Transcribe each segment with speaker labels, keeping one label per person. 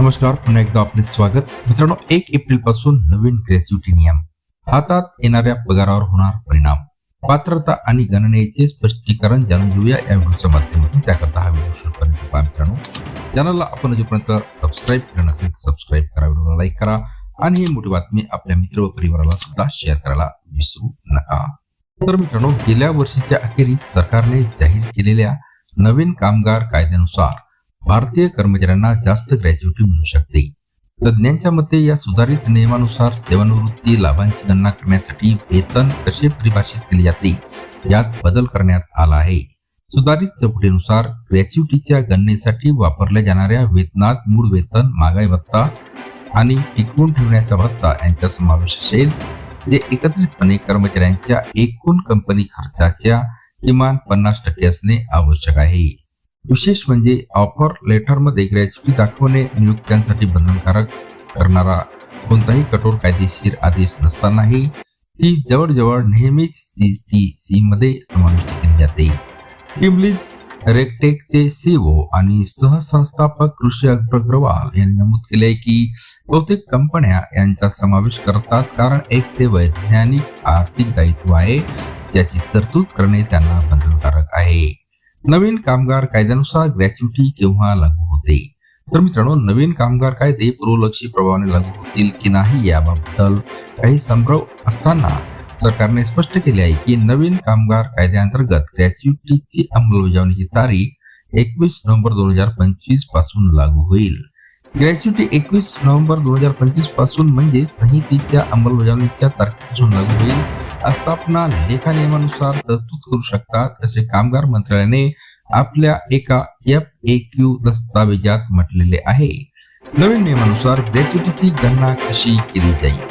Speaker 1: नमस्कार, पुन्हा एकदा आपले स्वागत. मित्रांनो, 1 एप्रिल पासून नवीन ग्रॅच्युटी नियम. हातात येणाऱ्या पगारावर होणार परिणाम, पात्रता आणि गणनेचे स्पष्टीकरण जाणून घेऊया या व्हिडिओच्या माध्यमातून. त्याकरता हा व्हिडिओ शेवटपर्यंत पहा. मित्रांनो, चॅनलला आपण अजूनपर्यंत सबस्क्राईब केलं नसेल सबस्क्राईब करा, व्हिडिओला लाईक करा आणि ही मोठी बातमी आपल्या मित्र व परिवाराला सुद्धा शेअर करायला विसरू नका. तर मित्रांनो, गेल्या वर्षीच्या अखेरीस सरकारने जाहीर केलेल्या नवीन कामगार कायद्यानुसार भारतीय कर्मचाऱ्यांना जास्त ग्रॅच्युटी मिळू शकते. तज्ञांच्या मते या सुधारित नियमानुसार सेवानिवृत्ती लाभांची गणना करण्यासाठी वेतन कसे परिभाषित केले जाते यात बदल करण्यात आला आहे. सुधारित चौकटीनुसार ग्रॅच्युटीच्या गणनेसाठी वापरल्या जाणाऱ्या वेतनात मूळ वेतन, महागाई भत्ता आणि टिकवून ठेवण्याचा भत्ता यांचा समावेश असेल, जे एकत्रितपणे कर्मचाऱ्यांच्या एकूण कंपनी खर्चाच्या किमान 50% असणे आवश्यक आहे. विशेष म्हणजे ऑफर लेटर मध्ये ग्रॅच्युटी दाखवणे नियुक्त्यांसाठी बंधनकारक करणारा कोणताही कठोर कायदेशीर आदेश नसतानाही ती जवळजवळ नेहमीच CTC मध्ये समाविष्ट केली जाते. टिमलीज रेकटेकचे सीईओ आणि सहसंस्थापक कृषी अग्रवाल यांनी नमूद केले की बहुतेक कंपन्या यांचा समावेश करतात, कारण एक ते वैज्ञानिक आर्थिक दायित्व आहे ज्याची तरतूद करणे त्यांना बंधनकारक आहे. नवीन कामगार कायद्यानुसार ग्रॅच्युटी केव्हा लागू होते? तर मित्रांनो, नवीन कामगार कायदे पूर्वलक्षी प्रभावाने लागू होतील की नाही याबद्दल काही संभ्रम असताना सरकारने स्पष्ट केले आहे की नवीन कामगार कायद्याअंतर्गत ग्रॅच्युटीची अंमलबजावणीची तारीख 21 नोव्हेंबर 2025 पासून लागू होईल. ग्रॅच्युटी 21 नोव्हेंबर 2025 पासून म्हणजे संहितेच्या अंमलबजावणीच्या तारखेपासून लागू होईल. आस्थापना लेखा नियमानुसार तरतूद करू शकतात, असे कामगार मंत्रालयाने आपल्या एका FAQ दस्तावेजात म्हटलेले आहे. नवीन नियमानुसार ग्रॅच्युटीची गणना कशी केली जाईल?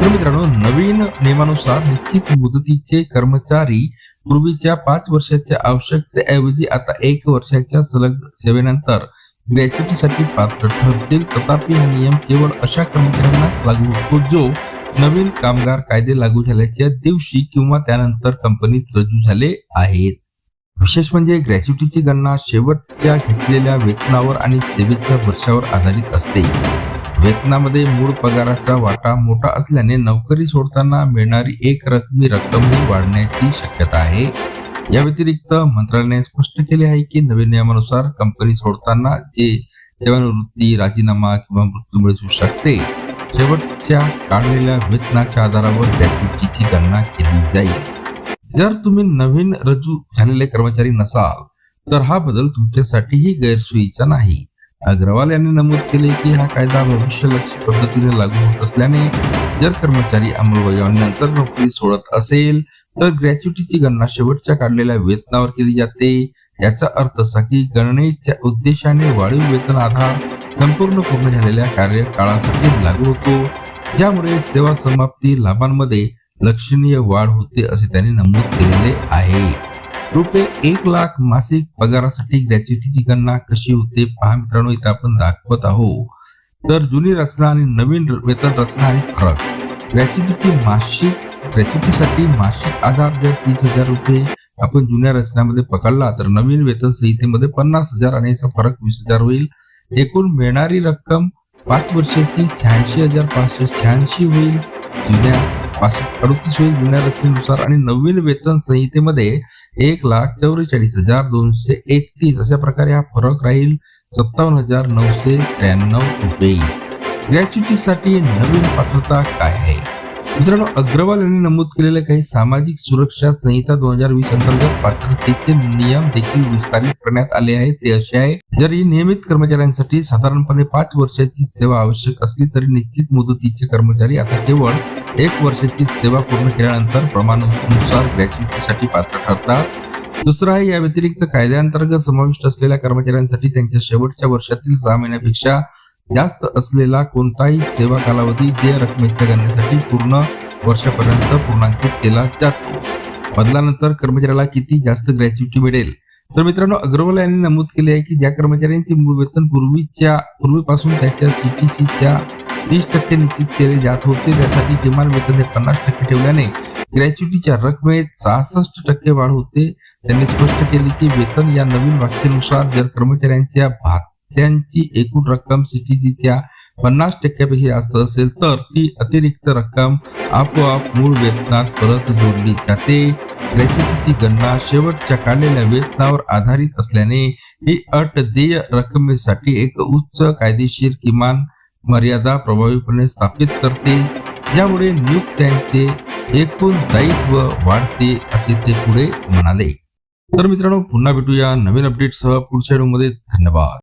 Speaker 1: तर मित्रांनो, नवीन नियमानुसार निश्चित मुदतीचे कर्मचारी पूर्वीच्या 5 वर्षाच्या आवश्यकतेऐवजी आता 1 वर्षाच्या सलग सेवेनंतर ग्रॅच्युटीसाठी पात्र ठरतील. तथापि हा नियम केवळ अशा कर्मचाऱ्यांनाच लागू होतो जो नवीन कामगार कायदे लागू झाल्याच्या दिवशी किंवा त्यानंतर कंपनीत रुजू झाले आहेत. विशेष म्हणजे ग्रॅच्युटीची गणना शेवटच्या घेतलेल्या वेतनावर आणि सेवेच्या वर्षावर आधारित असते. वेतनामध्ये मूळ पगाराचा वाटा मोठा असल्याने नोकरी सोडताना मिळणारी एक रकमी रक्कमही वाढण्याची शक्यता आहे. या व्यतिरिक्त मंत्रालयाने स्पष्ट केले आहे की नवीन नियमानुसार कंपनी सोडताना जे सेवानिवृत्ती, राजीनामा किंवा मृत्यू मिळू शकते, शेवटच्या काढलेल्या वेतनाच्या आधारावर ग्रॅच्युटीची गणना केली जाईल. जर तुम्ही नवीन रुजू झालेले कर्मचारी नसाल तर हा बदल तुमच्यासाठीही गैरसोयीचा नाही. अग्रवाल यांनी नमूद केले की हा कायदा भविष्यलक्षी पद्धतीने लागू होत असल्याने जर कर्मचारी अंमलबजावणीनंतर नोकरी सोडत असेल तर ग्रॅच्युटीची गणना शेवटच्या काढलेल्या वेतनावर केली जाते. याचा अर्थ असा की गणनेच्या उद्देशाने वाढीव वेतन आधार पूर्ण झालेल्या कार्यकाळासाठी लागू होतो, ज्यामुळे सेवा समाप्ती लाभांमध्ये लक्षणीय वाढ होते, असे त्यांनी नमूद केलेले आहे. रुपये 1 लाख मासिक पगारासाठी ग्रॅच्युटीची गणना कशी होते पहा. मित्रांनो, इथे आपण दाखवत आहोत. तर जुनी रचना आणि नवीन वेतन रचना आणि फरक. ग्रॅच्युटीसाठी मासिक आधार जर 30,000 रुपये आपण जुन्या रचनामध्ये पकडला तर नवीन वेतन संहितेमध्ये 50,000 आणि याचा फरक 20,000 होईल. एकूण मिळणारी रक्कम 5 वर्षाची 86,586 होईल, जुन्या 38 होईल जुन्या रचनेनुसार, आणि नवीन वेतन संहितेमध्ये 1,44,231 अशा प्रकारे हा फरक राहील 57,993 रुपये. ग्रॅच्युटीसाठी नवीन पात्रता काय आहे? मित्रांनो, अग्रवाल यांनी नमूद केलेल्या काही सामाजिक सुरक्षा संहिता 2020 अंतर्गत पात्रतेचे नियम देखील विस्तारित करण्यात आले आहेत. ते असे आहे: जरी नियमित कर्मचाऱ्यांसाठी साधारणपणे 5 वर्षाची सेवा आवश्यक असली तरी निश्चित मुदतीचे कर्मचारी आता केवळ 1 वर्षाची सेवा पूर्ण केल्यानंतर प्रमाणानुसार ग्रॅच्युटीसाठी पात्र ठरतात. दुसरा आहे, या व्यतिरिक्त कायद्याअंतर्गत समाविष्ट असलेल्या कर्मचाऱ्यांसाठी त्यांच्या शेवटच्या वर्षातील 6 महिन्यापेक्षा जास्त असलेला कोणताही सेवा कालावधी देय रकमेच्या गणनेसाठी पूर्ण वर्षापर्यंत पूर्णांकित केला जातो. बदलानंतर कर्मचाऱ्याला किती जास्त ग्रॅच्युटी मिळेल? तर मित्रांनो, अग्रवाल यांनी नमूद केले आहे की ज्या कर्मचाऱ्यांचे मूळ वेतन पूर्वीपासून त्याच्या CTCच्या 30% निश्चित केले जात होते, त्यासाठी किमान वेतन हे 50% ठेवल्याने ग्रॅच्युटीच्या रकमेत 66% वाढ होते. त्यांनी स्पष्ट केले की वेतन या नवीन व्याख्येनुसार जर कर्मचाऱ्यांच्या त्यांची एकूण रक्कम सीटीसीच्या 50% जास्त असेल तर ती अतिरिक्त रक्कम आपोआप मूळ वेतनात परत जोडली जाते. ग्रॅच्युटीची गणना शेवटच्या काढलेल्या वेतनावर आधारित असल्याने ही अट देय रकमेसाठी एक उच्च कायदेशीर किमान मर्यादा प्रभावीपणे स्थापित करते, ज्यामुळे नियुक्त्यांचे एकूण दायित्व वाढते, असे ते पुढे म्हणाले. तर मित्रांनो, पुन्हा भेटूया नवीन अपडेटसह पुढच्या व्हिडिओमध्ये. धन्यवाद.